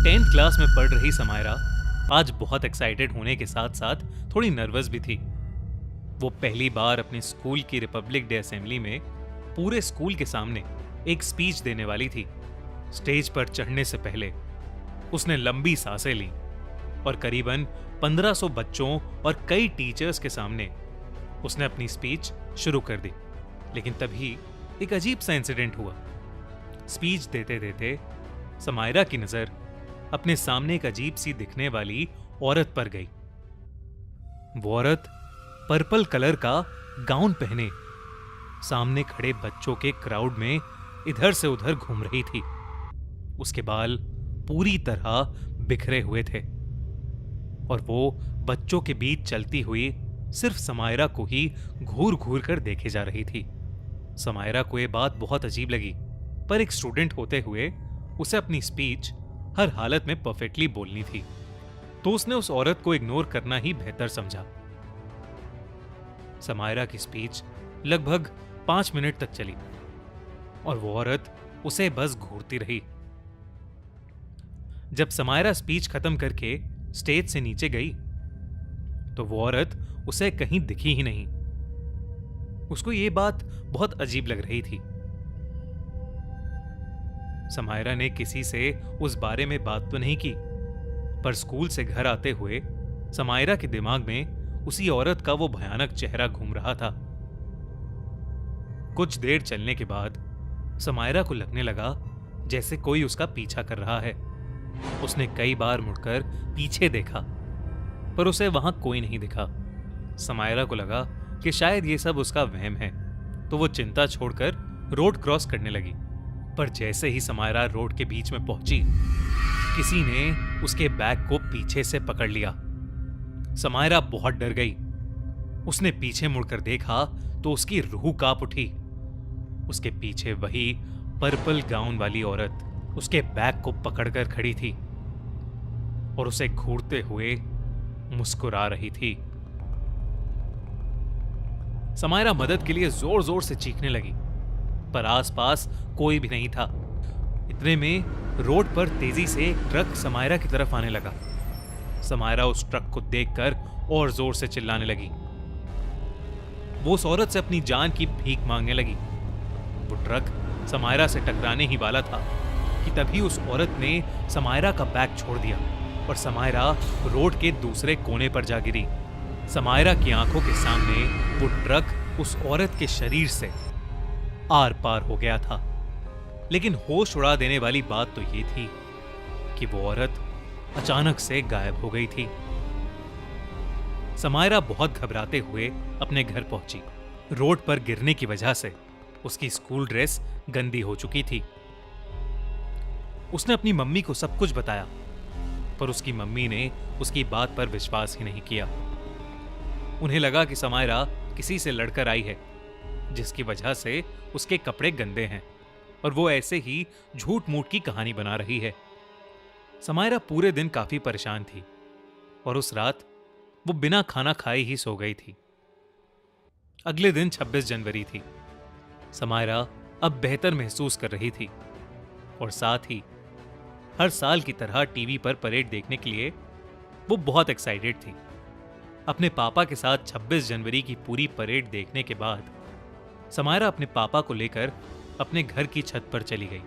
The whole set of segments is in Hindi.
10th क्लास में पढ़ रही समायरा आज बहुत एक्साइटेड होने के साथ साथ थोड़ी नर्वस भी थी। वो पहली बार अपने स्कूल की रिपब्लिक डे असेंबली में पूरे स्कूल के सामने एक स्पीच देने वाली थी। स्टेज पर चढ़ने से पहले उसने लंबी सांसें ली और करीबन 1500 बच्चों और कई टीचर्स के सामने उसने अपनी स्पीच शुरू कर दी। लेकिन तभी एक अजीब सा इंसिडेंट हुआ। स्पीच देते देते समायरा की नजर अपने सामने एक अजीब सी दिखने वाली औरत पर गई। वो औरत पर्पल कलर का गाउन पहने सामने खड़े बच्चों के क्राउड में इधर से उधर घूम रही थी। उसके बाल पूरी तरह बिखरे हुए थे और वो बच्चों के बीच चलती हुई सिर्फ समायरा को ही घूर घूर कर देखे जा रही थी। समायरा को यह बात बहुत अजीब लगी, पर एक स्टूडेंट होते हुए उसे अपनी स्पीच हर हालत में परफेक्टली बोलनी थी, तो उसने उस औरत को इग्नोर करना ही बेहतर समझा। समायरा की स्पीच लगभग 5 मिनट तक चली और वो औरत उसे बस घूरती रही। जब समायरा स्पीच खत्म करके स्टेज से नीचे गई तो वो औरत उसे कहीं दिखी ही नहीं। उसको ये बात बहुत अजीब लग रही थी। समायरा ने किसी से उस बारे में बात तो नहीं की, पर स्कूल से घर आते हुए समायरा के दिमाग में उसी औरत का वो भयानक चेहरा घूम रहा था। कुछ देर चलने के बाद समायरा को लगने लगा जैसे कोई उसका पीछा कर रहा है। उसने कई बार मुड़कर पीछे देखा, पर उसे वहां कोई नहीं दिखा। समायरा को लगा कि शायद ये सब उसका वहम है, तो वो चिंता छोड़कर रोड क्रॉस करने लगी। पर जैसे ही समायरा रोड के बीच में पहुंची, किसी ने उसके बैग को पीछे से पकड़ लिया। समायरा बहुत डर गई। उसने पीछे मुड़कर देखा तो उसकी रूह कांप उठी। उसके पीछे वही पर्पल गाउन वाली औरत उसके बैग को पकड़कर खड़ी थी और उसे घूरते हुए मुस्कुरा रही थी। समायरा मदद के लिए जोर जोर से चीखने लगी, पर आसपास कोई भी नहीं था। इतने में रोड पर तेजी से एक ट्रक समायरा की तरफ आने लगा। समायरा उस ट्रक को देखकर और जोर से चिल्लाने लगी। वो उस औरत से अपनी जान की भीख मांगने लगी। वो ट्रक समायरा से टकराने ही वाला था कि तभी उस औरत ने समायरा का बैग छोड़ दिया और समायरा रोड के दूसरे कोने पर जा गिरी। समायरा की आंखों के सामने वो ट्रक उस औरत के शरीर से आर पार हो गया था। लेकिन होश उड़ा देने वाली बात तो ये थी कि वो औरत अचानक से गायब हो गई थी। समायरा बहुत घबराते हुए अपने घर पहुंची। रोड पर गिरने की वजह से उसकी स्कूल ड्रेस गंदी हो चुकी थी। उसने अपनी मम्मी को सब कुछ बताया, पर उसकी मम्मी ने उसकी बात पर विश्वास ही नहीं किया। उन्हें लगा कि समायरा किसी से लड़कर आई है, जिसकी वजह से उसके कपड़े गंदे हैं और वो ऐसे ही झूठ मूठ की कहानी बना रही है। समायरा पूरे दिन काफी परेशान थी और उस रात वो बिना खाना खाए ही सो गई थी। अगले दिन 26 जनवरी थी। समायरा अब बेहतर महसूस कर रही थी और साथ ही हर साल की तरह टीवी पर परेड देखने के लिए वो बहुत एक्साइटेड थी। अपने पापा के साथ 26 जनवरी की पूरी परेड देखने के बाद समायरा अपने पापा को लेकर अपने घर की छत पर चली गई।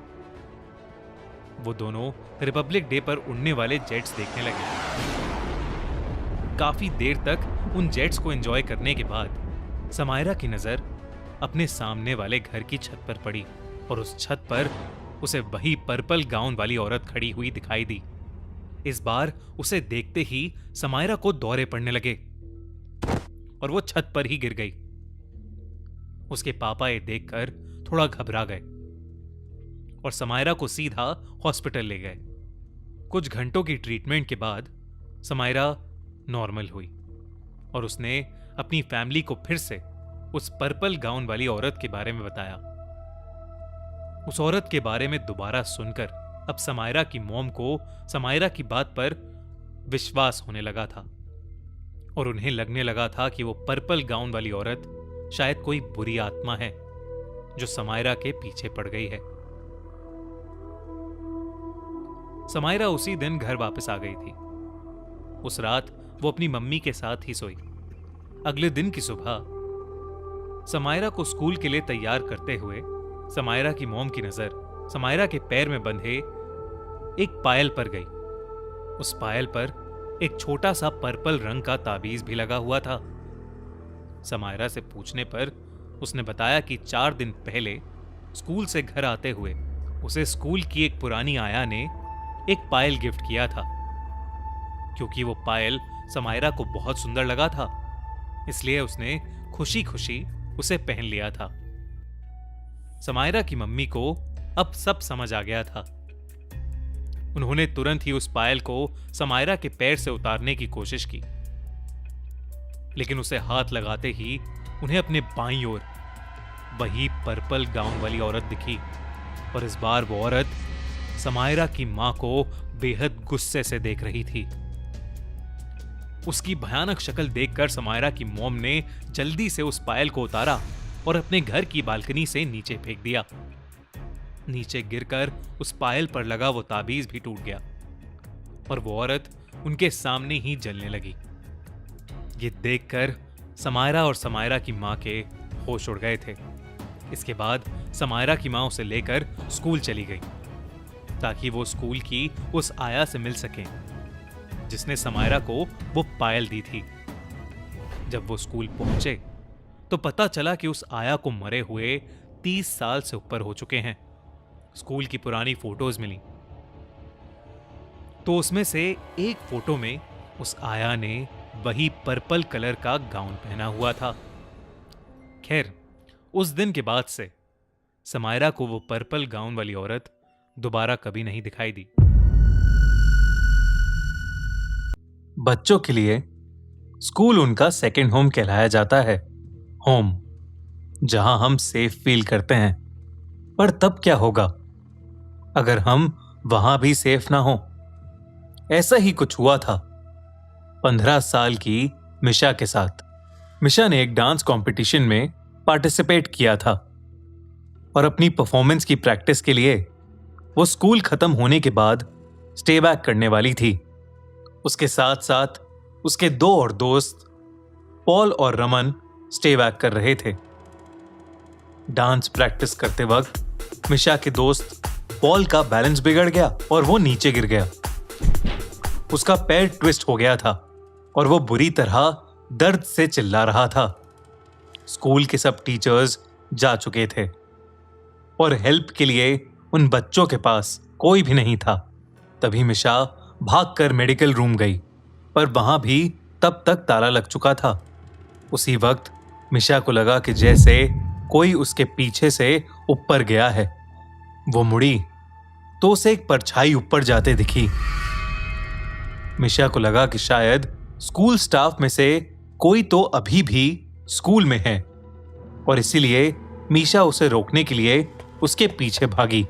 वो दोनों रिपब्लिक डे पर उड़ने वाले जेट्स देखने लगे। काफी देर तक उन जेट्स को एंजॉय करने के बाद समायरा की नजर अपने सामने वाले घर की छत पर पड़ी और उस छत पर उसे वही पर्पल गाउन वाली औरत खड़ी हुई दिखाई दी। इस बार उसे देखते ही समायरा को दौरे पड़ने लगे और वो छत पर ही गिर गई। उसके पापा ये देखकर थोड़ा घबरा गए और समायरा को सीधा हॉस्पिटल ले गए। कुछ घंटों की ट्रीटमेंट के बाद समायरा नॉर्मल हुई और उसने अपनी फैमिली को फिर से उस पर्पल गाउन वाली औरत के बारे में बताया। उस औरत के बारे में दोबारा सुनकर अब समायरा की मॉम को समायरा की बात पर विश्वास होने लगा था और उन्हें लगने लगा था कि वो पर्पल गाउन वाली औरत शायद कोई बुरी आत्मा है जो समायरा के पीछे पड़ गई है। समायरा उसी दिन घर वापस आ गई थी। उस रात वो अपनी मम्मी के साथ ही सोई। अगले दिन की सुबह समायरा को स्कूल के लिए तैयार करते हुए समायरा की मॉम की नजर समायरा के पैर में बंधे एक पायल पर गई। उस पायल पर एक छोटा सा पर्पल रंग का ताबीज भी लगा हुआ था। समायरा से पूछने पर उसने बताया कि 4 दिन पहले स्कूल से घर आते हुए उसे स्कूल की एक पुरानी आया ने एक पायल गिफ्ट किया था। क्योंकि वो पायल समायरा को बहुत सुंदर लगा था, इसलिए उसने खुशी खुशी उसे पहन लिया था। समायरा की मम्मी को अब सब समझ आ गया था। उन्होंने तुरंत ही उस पायल को समायरा के पैर से उतारने की कोशिश की, लेकिन उसे हाथ लगाते ही उन्हें अपने बाईं ओर वही पर्पल गाउन वाली औरत दिखी। और इस बार वो औरत समायरा की मां को बेहद गुस्से से देख रही थी। उसकी भयानक शक्ल देखकर समायरा की मॉम ने जल्दी से उस पायल को उतारा और अपने घर की बालकनी से नीचे फेंक दिया। नीचे गिरकर उस पायल पर लगा वो ताबीज भी टूट गया और वो औरत उनके सामने ही जलने लगी। ये देखकर समायरा और समायरा की मां के होश उड़ गए थे। इसके बाद समायरा की मां उसे लेकर स्कूल चली गई ताकि वो स्कूल की उस आया से मिल सके जिसने समायरा को वो पायल दी थी। जब वो स्कूल पहुंचे तो पता चला कि उस आया को मरे हुए 30 साल से ऊपर हो चुके हैं। स्कूल की पुरानी फोटोज मिली तो उसमें से एक फोटो में उस आया ने वही पर्पल कलर का गाउन पहना हुआ था। खैर, उस दिन के बाद से समायरा को वो पर्पल गाउन वाली औरत दोबारा कभी नहीं दिखाई दी। बच्चों के लिए स्कूल उनका सेकंड होम कहलाया जाता है। होम जहां हम सेफ फील करते हैं। पर तब क्या होगा अगर हम वहां भी सेफ ना हो? ऐसा ही कुछ हुआ था 15 साल की मिशा के साथ। मिशा ने एक डांस कंपटीशन में पार्टिसिपेट किया था और अपनी परफॉर्मेंस की प्रैक्टिस के लिए वो स्कूल खत्म होने के बाद स्टे बैक करने वाली थी। उसके साथ साथ उसके 2 और दोस्त पॉल और रमन स्टे बैक कर रहे थे। डांस प्रैक्टिस करते वक्त मिशा के दोस्त पॉल का बैलेंस बिगड़ गया और वो नीचे गिर गया। उसका पैर ट्विस्ट हो गया था और वो बुरी तरह दर्द से चिल्ला रहा था। स्कूल के सब टीचर्स जा चुके थे और हेल्प के लिए उन बच्चों के पास कोई भी नहीं था। तभी मिशा भागकर मेडिकल रूम गई, पर वहां भी तब तक ताला लग चुका था। उसी वक्त मिशा को लगा कि जैसे कोई उसके पीछे से ऊपर गया है। वो मुड़ी तो उसे एक परछाई ऊपर जाते दिखी। मिशा को लगा कि शायद स्कूल स्टाफ में से कोई तो अभी भी स्कूल में है और इसीलिए मिशा उसे रोकने के लिए उसके पीछे भागी।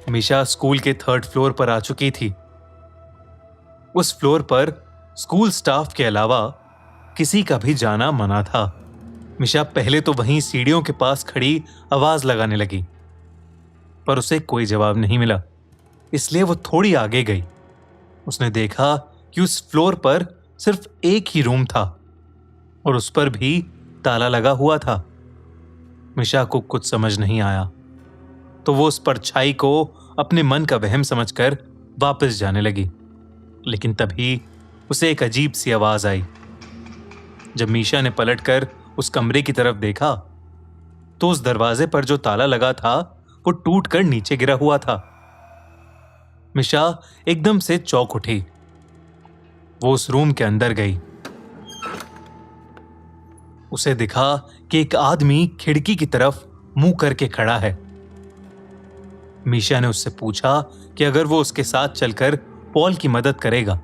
मिशा स्कूल के 3rd फ्लोर पर आ चुकी थी। उस फ्लोर पर स्कूल स्टाफ के अलावा किसी का भी जाना मना था। मिशा पहले तो वहीं सीढ़ियों के पास खड़ी आवाज लगाने लगी, पर उसे कोई जवाब नहीं मिला, इसलिए वो थोड़ी आगे गई। उसने देखा कि उस फ्लोर पर सिर्फ एक ही रूम था और उस पर भी ताला लगा हुआ था। मिशा को कुछ समझ नहीं आया तो वो उस परछाई को अपने मन का वहम समझकर वापस जाने लगी। लेकिन तभी उसे एक अजीब सी आवाज आई। जब मिशा ने पलटकर उस कमरे की तरफ देखा तो उस दरवाजे पर जो ताला लगा था वो टूटकर नीचे गिरा हुआ था। मिशा एकदम से चौंक उठी। वो उस रूम के अंदर गई। उसे दिखा कि एक आदमी खिड़की की तरफ मुंह करके खड़ा है। मिशा ने उससे पूछा कि अगर वो उसके साथ चलकर पॉल की मदद करेगा,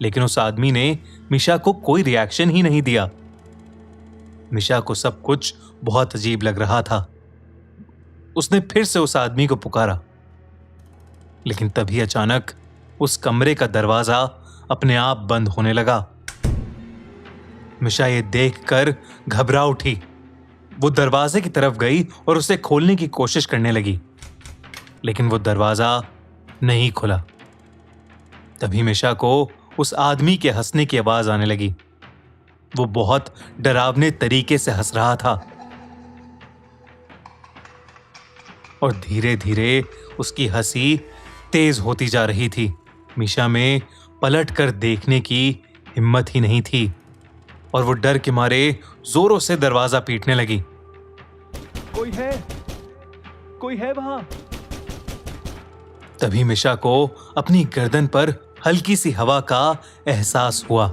लेकिन उस आदमी ने मिशा को कोई रिएक्शन ही नहीं दिया। मिशा को सब कुछ बहुत अजीब लग रहा था। उसने फिर से उस आदमी को पुकारा, लेकिन तभी अचानक उस कमरे का दरवाजा अपने आप बंद होने लगा। मिशा ये देखकर घबरा उठी। वो दरवाजे की तरफ गई और उसे खोलने की कोशिश करने लगी, लेकिन वो दरवाजा नहीं खुला। तभी मिशा को उस आदमी के हंसने की आवाज आने लगी। वो बहुत डरावने तरीके से हंस रहा था और धीरे धीरे उसकी हंसी तेज होती जा रही थी। मिशा में पलट कर देखने की हिम्मत ही नहीं थी और वो डर के मारे जोरों से दरवाजा पीटने लगी। कोई है? कोई है वहां? तभी मिशा को अपनी गर्दन पर हल्की सी हवा का एहसास हुआ।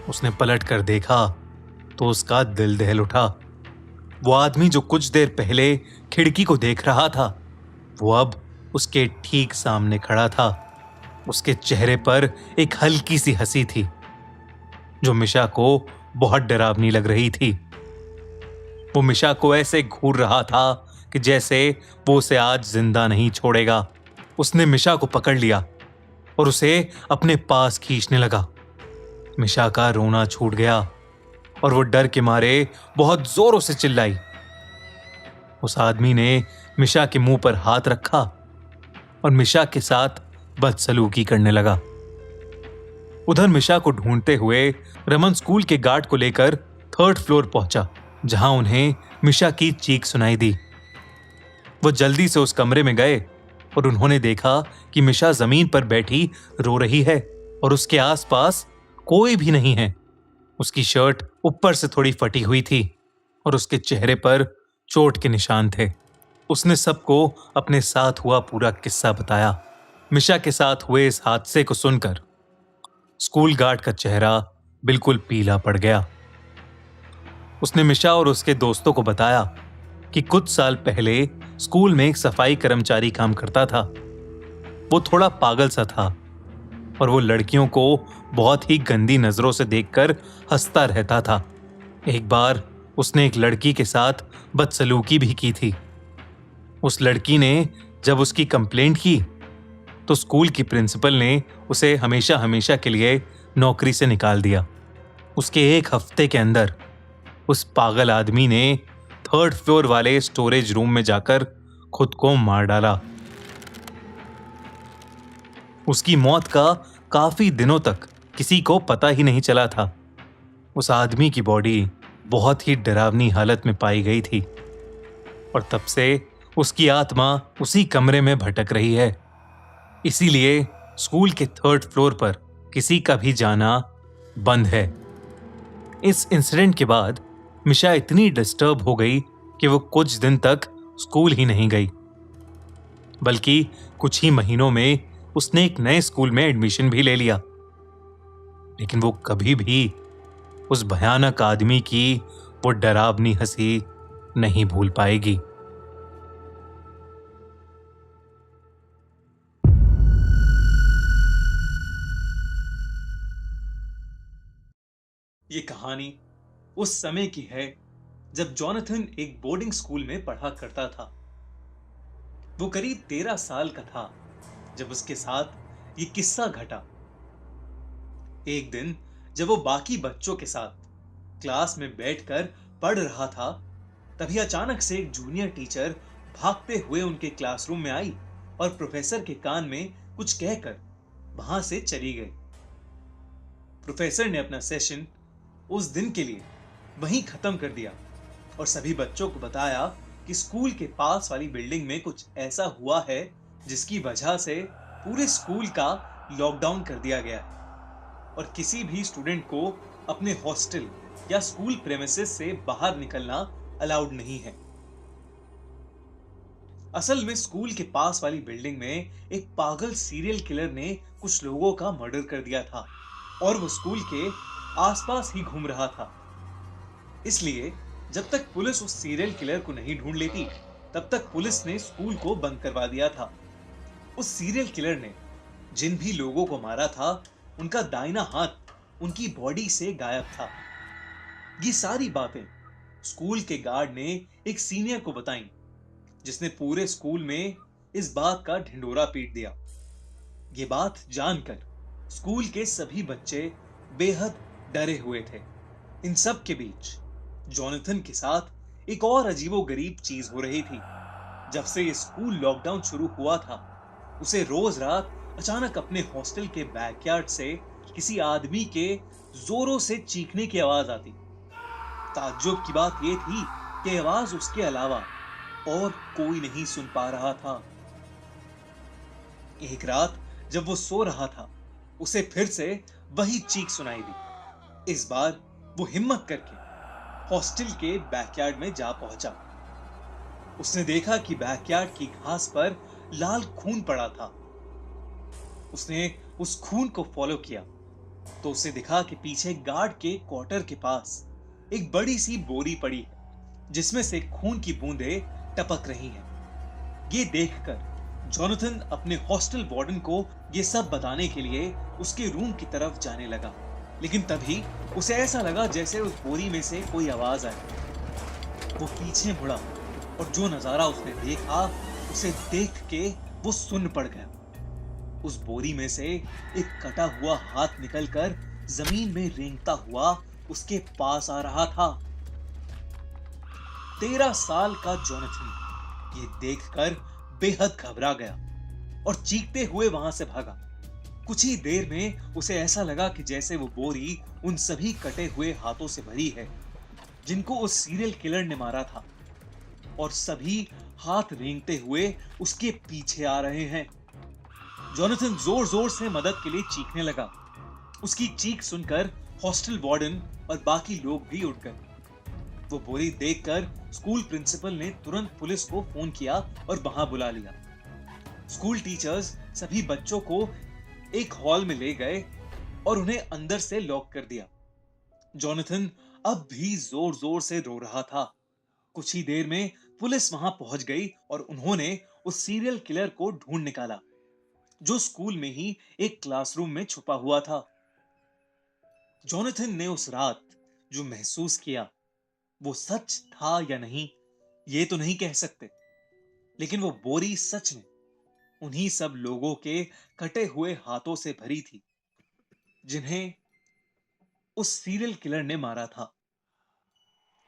उसने पलट कर देखा तो उसका दिल दहल उठा। वो आदमी जो कुछ देर पहले खिड़की को देख रहा था, वो अब उसके ठीक सामने खड़ा था। उसके चेहरे पर एक हल्की सी हंसी थी जो मिशा को बहुत डरावनी लग रही थी। वो मिशा को ऐसे घूर रहा था कि जैसे वो उसे आज जिंदा नहीं छोड़ेगा। उसने मिशा को पकड़ लिया और उसे अपने पास खींचने लगा। मिशा का रोना छूट गया और वो डर के मारे बहुत जोरों से चिल्लाई। उस आदमी ने मिशा के मुंह पर हाथ रखा और मिशा के साथ बदसलूकी करने लगा। उधर मिशा को ढूंढते हुए रमन स्कूल के गार्ड को लेकर 3rd फ्लोर पहुंचा, जहां उन्हें मिशा की चीख सुनाई दी। वो जल्दी से उस कमरे में गए और उन्होंने देखा कि मिशा जमीन पर बैठी रो रही है और उसके आसपास कोई भी नहीं है। उसकी शर्ट ऊपर से थोड़ी फटी हुई थी और उसके चेहरे पर चोट के निशान थे। उसने सबको अपने साथ हुआ पूरा किस्सा बताया। मिशा के साथ हुए इस हादसे को सुनकर स्कूल गार्ड का चेहरा बिल्कुल पीला पड़ गया। उसने मिशा और उसके दोस्तों को बताया कि कुछ साल पहले स्कूल में एक सफाई कर्मचारी काम करता था। वो थोड़ा पागल सा था और वो लड़कियों को बहुत ही गंदी नजरों से देखकर हंसता रहता था। एक बार उसने एक लड़की के साथ बदसलूकी भी की थी। उस लड़की ने जब उसकी कंप्लेंट की तो स्कूल की प्रिंसिपल ने उसे हमेशा हमेशा के लिए नौकरी से निकाल दिया। उसके एक हफ्ते के अंदर उस पागल आदमी ने 3rd फ्लोर वाले स्टोरेज रूम में जाकर खुद को मार डाला। उसकी मौत का काफी दिनों तक किसी को पता ही नहीं चला था। उस आदमी की बॉडी बहुत ही डरावनी हालत में पाई गई थी और तब से उसकी आत्मा उसी कमरे में भटक रही है। इसीलिए स्कूल के 3rd फ्लोर पर किसी का भी जाना बंद है। इस इंसिडेंट के बाद मिशा इतनी डिस्टर्ब हो गई कि वो कुछ दिन तक स्कूल ही नहीं गई, बल्कि कुछ ही महीनों में उसने एक नए स्कूल में एडमिशन भी ले लिया। लेकिन वो कभी भी उस भयानक आदमी की वो डरावनी हंसी नहीं भूल पाएगी। ये कहानी उस समय की है जब जॉनथन एक बोर्डिंग स्कूल में पढ़ा करता था। वो करीब 13 साल का था जब उसके साथ ये किस्सा घटा। एक दिन जब वो बाकी बच्चों के साथ क्लास में बैठकर पढ़ रहा था, तभी अचानक से एक जूनियर टीचर भागते हुए उनके क्लासरूम में आई और प्रोफेसर के कान में कुछ कहकर वहां से चली गई। प्रोफेसर ने अपना सेशन उस दिन के लिए वहीं खत्म कर दिया और सभी बच्चों को बताया कि स्कूल के पास वाली बिल्डिंग में कुछ ऐसा हुआ है जिसकी वजह से पूरे स्कूल का लॉकडाउन कर दिया गया है और किसी भी स्टूडेंट को अपने हॉस्टल या स्कूल प्रेमिसेस से बाहर निकलना अलाउड नहीं है। असल में स्कूल के पास वाली बिल्डिंग में एक पागल सीरियल किलर ने कुछ लोगों का मर्डर कर दिया था और वो स्कूल के आसपास ही घूम रहा था। इसलिए जब तक पुलिस उस सीरियल किलर को नहीं ढूंढ लेती, तब तक पुलिस ने स्कूल को बंद करवा दिया था। उस सीरियल किलर ने जिन भी लोगों को मारा था, उनका दाहिना हाथ उनकी बॉडी से गायब था। ये सारी बातें स्कूल के गार्ड ने एक सीनियर को बताई, जिसने पूरे स्कूल में इस बात का ढिंढोरा पीट दिया। ये बात जानकर स्कूल के सभी बच्चे बेहद डरे हुए थे। इन सब के बीच जॉनथन के साथ एक और अजीबोगरीब चीज हो रही थी। जब से ये स्कूल लॉकडाउन शुरू हुआ था, उसे रोज रात अचानक अपने हॉस्टल के बैकयार्ड से किसी आदमी के जोरों से चीखने की आवाज आती। ताज्जुब की बात यह थी कि आवाज उसके अलावा और कोई नहीं सुन पा रहा था। एक रात जब वो सो रहा था, उसे फिर से वही चीख सुनाई दी। इस बार वो हिम्मत करके हॉस्टल के बैकयार्ड में जा पहुंचा। उसने देखा कि बैकयार्ड की घास पर लाल खून पड़ा था। उसने उस खून को फॉलो किया तो उसे दिखा कि पीछे गार्ड के क्वार्टर के पास एक बड़ी सी बोरी पड़ी है जिसमें से खून की बूंदें टपक रही हैं। ये देखकर जोनाथन अपने हॉस्टल वार्डन को ये सब बताने के लिए उसके रूम की तरफ जाने लगा, लेकिन तभी उसे ऐसा लगा जैसे उस बोरी में से कोई आवाज आई। वो पीछे मुड़ा और जो नजारा उसने देखा उसे देख के वो सुन्न पड़ गया। उस बोरी में से एक कटा हुआ हाथ निकलकर जमीन में रेंगता हुआ उसके पास आ रहा था। 13 साल का जोनाथन ये देखकर बेहद घबरा गया और चीखते हुए वहां से भागा। कुछ ही देर में उसे ऐसा लगा कि जैसे वो बोरी उन सभी कटे हुए हाथों से भरी है जिनको उस सीरियल किलर ने मारा था, और सभी हाथ रेंगते हुए उसके पीछे आ रहे हैं। जोनाथन जोर जोर से मदद के लिए चीखने लगा। उसकी चीख सुनकर हॉस्टल वार्डन और बाकी लोग भी उठ गए। वो बोरी देखकर स्कूल प्रिंसिपल ने तुरंत पुलिस को फोन किया और वहां बुला लिया। स्कूल टीचर्स सभी बच्चों को एक हॉल में ले गए और उन्हें अंदर से लॉक कर दिया। जोनाथन अब भी जोर जोर से रो रहा था। कुछ ही देर में पुलिस वहां पहुंच गई और उन्होंने उस सीरियल किलर को ढूंढ निकाला जो स्कूल में ही एक क्लासरूम में छुपा हुआ था। जोनाथन ने उस रात जो महसूस किया वो सच था या नहीं ये तो नहीं कह सकते, लेकिन वो बोरी सच में उन्हीं सब लोगों के कटे हुए हाथों से भरी थी जिन्हें उस सीरियल किलर ने मारा था।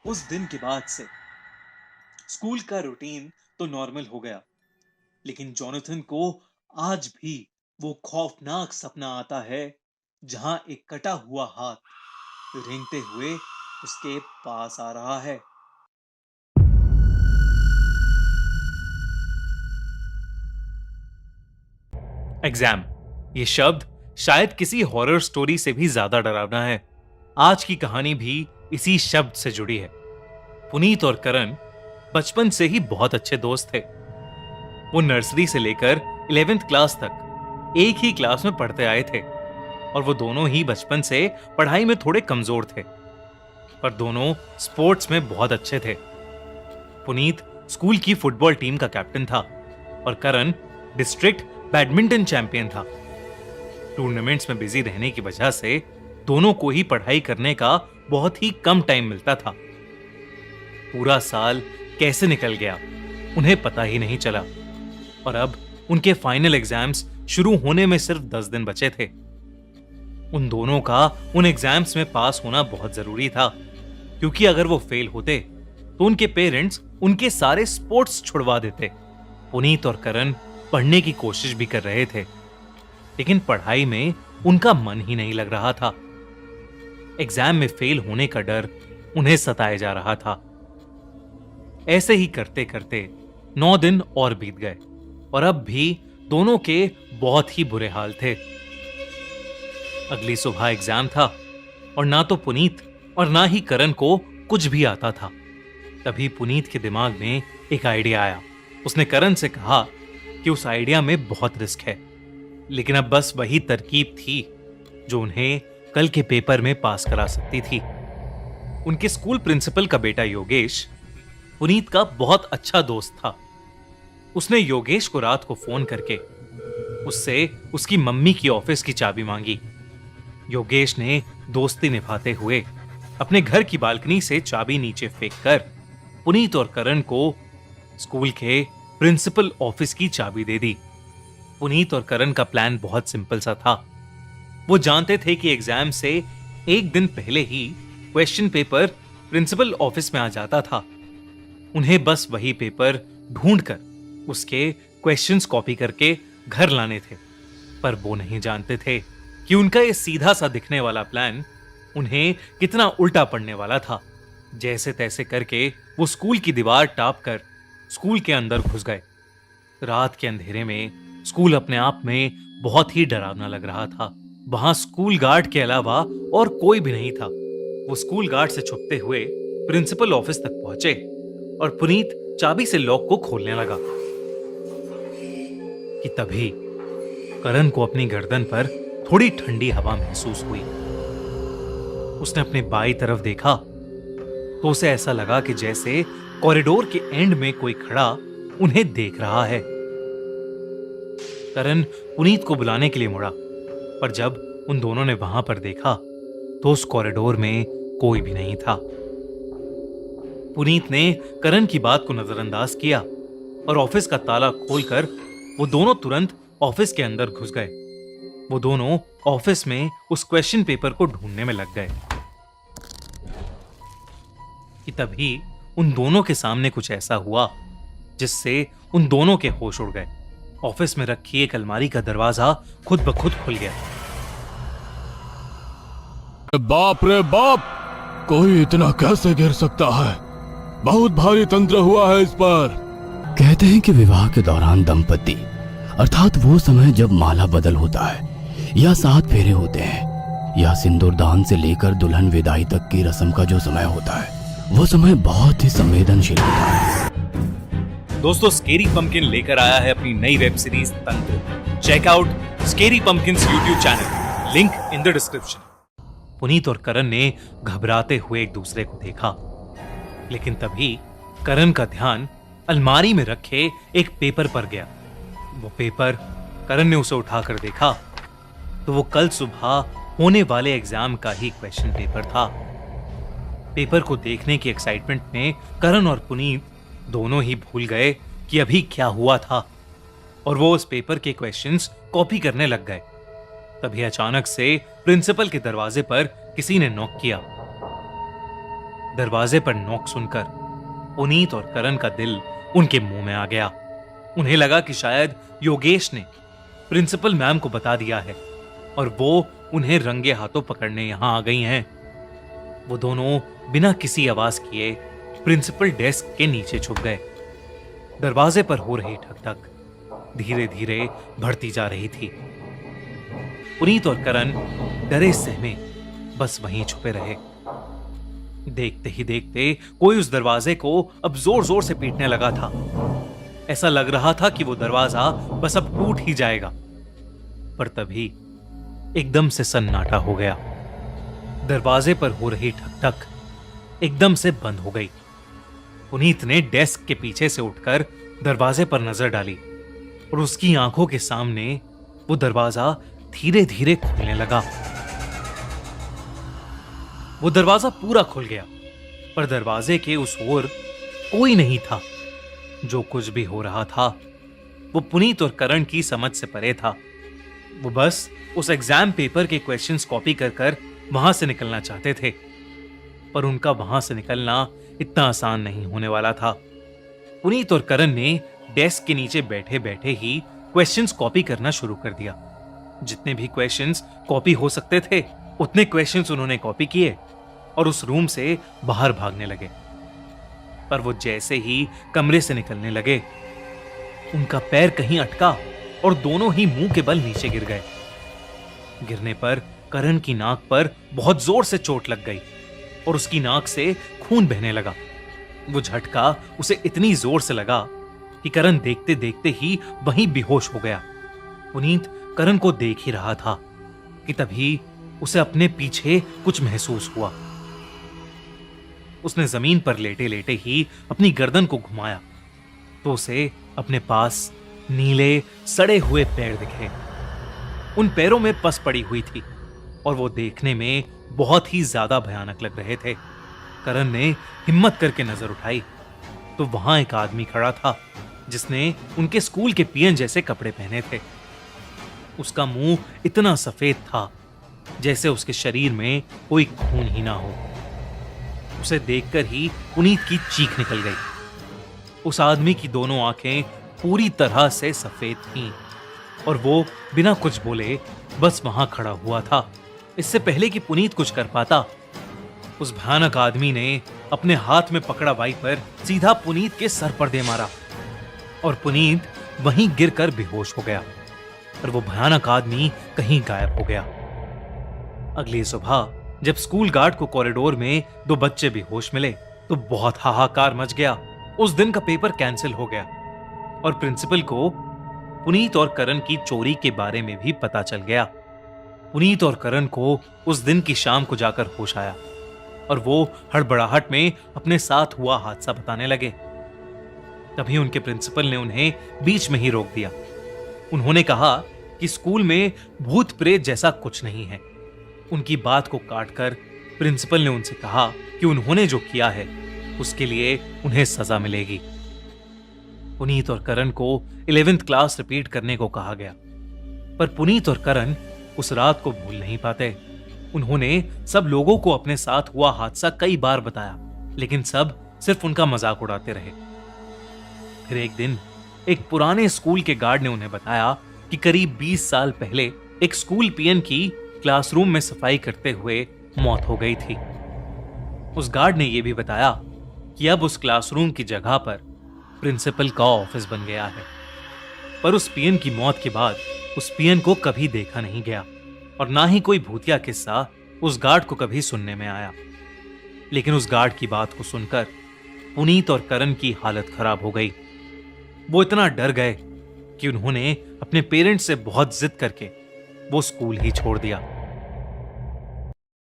उस दिन के बाद से स्कूल का रूटीन तो नॉर्मल हो गया, लेकिन जोनाथन को आज भी वो खौफनाक सपना आता है जहां एक कटा हुआ हाथ रेंगते हुए उसके पास आ रहा है। एग्जाम, ये शब्द शायद किसी हॉरर स्टोरी से भी ज्यादा डरावना है। आज की कहानी भी इसी शब्द से जुड़ी है। पुनीत और करण बचपन से ही बहुत अच्छे दोस्त थे। वो नर्सरी से लेकर 11th क्लास तक एक ही क्लास में पढ़ते आए थे और वो दोनों ही बचपन से पढ़ाई में थोड़े कमजोर थे, पर दोनों स्पोर्ट्स में बहुत अच्छे थे। पुनीत स्कूल की फुटबॉल टीम का कैप्टन था और करण डिस्ट्रिक्ट बैडमिंटन चैंपियन था। टूर्नामेंट्स में बिजी रहने की वजह से दोनों को ही पढ़ाई करने का बहुत ही कम टाइम मिलता था। पूरा साल कैसे निकल गया उन्हें पता ही नहीं चला और अब उनके फाइनल एग्जाम्स शुरू होने में सिर्फ 10 दिन बचे थे। उन दोनों का उन एग्जाम्स में पास होना बहुत जरूरी था, क्योंकि अगर वो फेल होते तो उनके पेरेंट्स उनके सारे स्पोर्ट्स छुड़वा देते। पुनीत और करण पढ़ने की कोशिश भी कर रहे थे, लेकिन पढ़ाई में उनका मन ही नहीं लग रहा था। एग्जाम में फेल होने का डर उन्हें सताए जा रहा था। ऐसे ही करते करते 9 दिन और बीत गए और अब भी दोनों के बहुत ही बुरे हाल थे। अगली सुबह एग्जाम था और ना तो पुनीत और ना ही करण को कुछ भी आता था। तभी पुनीत के दिमाग में एक आइडिया आया। उसने करण से कहा कि उस आइडिया में बहुत रिस्क है, लेकिन अब बस वही तरकीब थी जो उन्हें कल के पेपर में पास करा सकती थी। उनके स्कूल प्रिंसिपल का बेटा योगेश पुनीत का बहुत अच्छा दोस्त था। उसने योगेश को रात को फोन करके उससे उसकी मम्मी की ऑफिस की चाबी मांगी। योगेश ने दोस्ती निभाते हुए अपने घर की बालकनी से चाबी नीचे फेंककर पुनीत और करण को स्कूल के प्रिंसिपल ऑफिस की चाबी दे दी। पुनीत और करण का प्लान बहुत सिंपल सा था। वो जानते थे कि एग्जाम से एक दिन पहले ही क्वेश्चन पेपर प्रिंसिपल ऑफिस में आ जाता था। उन्हें बस वही पेपर ढूंढकर उसके क्वेश्चंस कॉपी करके घर लाने थे, पर वो नहीं जानते थे कि उनका ये सीधा सा दिखने वाला प्लान उन्हें कितना उल्टा पड़ने वाला था। जैसे तैसे करके वो स्कूल की दीवार टाप कर स्कूल के अंदर घुस गए। रात के अंधेरे में स्कूल अपने आप में बहुत ही डरावना लग रहा था। वहां स्कूल गार्ड के अलावा और कोई भी नहीं था। वो स्कूल गार्ड से छुपते हुए प्रिंसिपल ऑफिस तक पहुंचे और पुनीत चाबी से लॉक को खोलने लगा कि तभी करण को अपनी गर्दन पर थोड़ी ठंडी हवा महसूस हुई। उसने अपने बाईं तरफ देखा तो उसे ऐसा लगा कि जैसे कॉरिडोर के एंड में कोई खड़ा उन्हें देख रहा है। करण पुनीत को बुलाने के लिए मुड़ा, पर जब उन दोनों ने वहां पर देखा तो उस कॉरिडोर में कोई भी नहीं था। पुनीत ने करण की बात को नजरअंदाज किया और ऑफिस का ताला खोलकर वो दोनों तुरंत ऑफिस के अंदर घुस गए। वो दोनों ऑफिस में उस क्वेश्चन पेपर को ढूंढने में लग गए कि तभी उन दोनों के सामने कुछ ऐसा हुआ जिससे उन दोनों के होश उड़ गए। ऑफिस में रखी एक अलमारी का दरवाजा खुद ब खुद खुल गया। बाप रे बाप, कोई इतना कैसे गिर सकता है? बहुत भारी तंत्र हुआ है इस पर। कहते हैं कि विवाह के दौरान दंपति अर्थात वो समय जब माला बदल होता है या 7 फेरे होते हैं या सिंदूरदान से लेकर दुल्हन विदाई तक की रस्म का जो समय होता है, वो समय बहुत ही संवेदनशील होता है। दोस्तों, स्केरी पंपकिन लेकर आया है अपनी नई web series Tantra. Check out Scary Pumpkins YouTube channel, link in the description. Puneet और करण ने घबराते हुए एक दूसरे को देखा, लेकिन तभी करण का ध्यान अलमारी में रखे एक पेपर पर गया। वो पेपर करण ने उसे उठाकर देखा तो वो कल सुबह होने वाले एग्जाम का ही क्वेश्चन पेपर था। पेपर को देखने की एक्साइटमेंट में करण और पुनीत दोनों ही भूल गए कि अभी क्या हुआ था और वो उस पेपर के क्वेश्चंस कॉपी करने लग गए। तभी अचानक से प्रिंसिपल के दरवाजे पर किसी ने नॉक किया। दरवाजे पर नॉक सुनकर पुनीत और करण का दिल उनके मुंह में आ गया। उन्हें लगा कि शायद योगेश ने प्रिंसिपल मैम को बता दिया है और वो उन्हें रंगे हाथों पकड़ने यहां आ गई हैं। वो दोनों बिना किसी आवाज किए प्रिंसिपल डेस्क के नीचे छुप गए। दरवाजे पर हो रही ठक-ठक धीरे धीरे बढ़ती जा रही थी। पुनीत और करण डरे सहमे बस वहीं छुपे रहे। देखते ही देखते कोई उस दरवाजे को अब जोर जोर से पीटने लगा था। ऐसा लग रहा था कि वो दरवाजा बस अब टूट ही जाएगा, पर तभी एकदम से सन्नाटा हो गया। दरवाजे पर हो रही ठक-ठक एकदम से बंद हो गई। पुनीत ने डेस्क के पीछे से उठकर दरवाजे पर नजर डाली और उसकी आंखों के सामने वो दरवाजा धीरे धीरे खुलने लगा। वो दरवाजा पूरा खुल गया, पर दरवाजे के उस ओर कोई नहीं था। जो कुछ भी हो रहा था वो पुनीत और करण की समझ से परे था। वो बस उस एग्जाम पेपर के क्वेश्चंस कॉपी कर कर वहां से निकलना चाहते थे, पर उनका वहां से निकलना इतना आसान नहीं होने वाला था। पुनीत और करण ने डेस्क के नीचे बैठे बैठे ही क्वेश्चंस कॉपी करना शुरू कर दिया। जितने भी क्वेश्चंस कॉपी हो सकते थे उतने क्वेश्चंस उन्होंने कॉपी किए और उस रूम से बाहर भागने लगे। पर वो जैसे ही कमरे से निकलने लगे, उनका पैर कहीं अटका और दोनों ही मुंह के बल नीचे गिर गए। गिरने पर करण की नाक पर बहुत जोर से चोट लग गई और उसकी नाक से खून बहने लगा। वो झटका उसे इतनी जोर से लगा कि करण देखते देखते ही वहीं बेहोश हो गया। पुनीत करण को देख ही रहा था कि तभी उसे अपने पीछे कुछ महसूस हुआ। उसने जमीन पर लेटे लेटे ही अपनी गर्दन को घुमाया तो उसे अपने पास नीले सड़े हुए पैर दिखे। उन पैरों में पस पड़ी हुई थी और वो देखने में बहुत ही ज्यादा भयानक लग रहे थे। करण ने हिम्मत करके नजर उठाई तो वहां एक आदमी खड़ा था जिसने उनके स्कूल के पीएन जैसे कपड़े पहने थे। उसका मुंह इतना सफेद था जैसे उसके शरीर में कोई खून ही ना हो। उसे देखकर ही पुनीत की चीख निकल गई। उस आदमी की दोनों आंखें पूरी तरह से सफेद थीं और वो बिना कुछ बोले बस वहां खड़ा हुआ था, इससे पहले कि पुनीत कुछ कर पाता। उस भयानक आदमी ने अपने हाथ में पकड़ा वाइपर सीधा पुनीत के सर पर दे मारा और पुनीत वहीं गिरकर बेहोश हो गया और वो भयानक आदमी कहीं गायब हो गया। अगली सुबह जब स्कूल गार्ड को कॉरिडोर में 2 बच्चे बेहोश मिले तो बहुत हाहाकार मच गया। उस दिन का पेपर कैंसिल हो गया और प्रिंसिपल को पुनीत और करण की चोरी के बारे में भी पता चल गया। पुनीत और करण को उस दिन की शाम को जाकर होश आया और वो हड़बड़ाहट में अपने साथ हुआ हादसा बताने लगे। तभी उनके प्रिंसिपल ने उन्हें बीच में ही रोक दिया। उन्होंने कहा कि स्कूल में भूत प्रेत जैसा कुछ नहीं है। उनकी बात को काटकर प्रिंसिपल ने उनसे कहा कि उन्होंने जो किया है उसके लिए उन्हें सजा मिलेगी। पुनीत और करण को 11th क्लास रिपीट करने को कहा गया, पर पुनीत और करण उस रात को भूल नहीं पाते। उन्होंने सब लोगों को अपने साथ हुआ हादसा कई बार बताया, लेकिन सब सिर्फ उनका मजाक उड़ाते रहे। फिर एक दिन एक पुराने स्कूल के गार्ड ने उन्हें बताया कि करीब 20 साल पहले एक स्कूल पीएन की क्लासरूम में सफाई करते हुए मौत हो गई थी। उस गार्ड ने यह भी बताया कि अब उस क्लासरूम की जगह पर प्रिंसिपल का ऑफिस बन गया है, पर उस पीएन की मौत के बाद उस पीएन को कभी देखा नहीं गया और ना ही कोई भूतिया किस्सा उस गार्ड को कभी सुनने में आया। लेकिन उस गार्ड की बात को सुनकर पुनीत और करण की हालत खराब हो गई। वो इतना डर गए कि उन्होंने अपने पेरेंट्स से बहुत जिद करके वो स्कूल ही छोड़ दिया।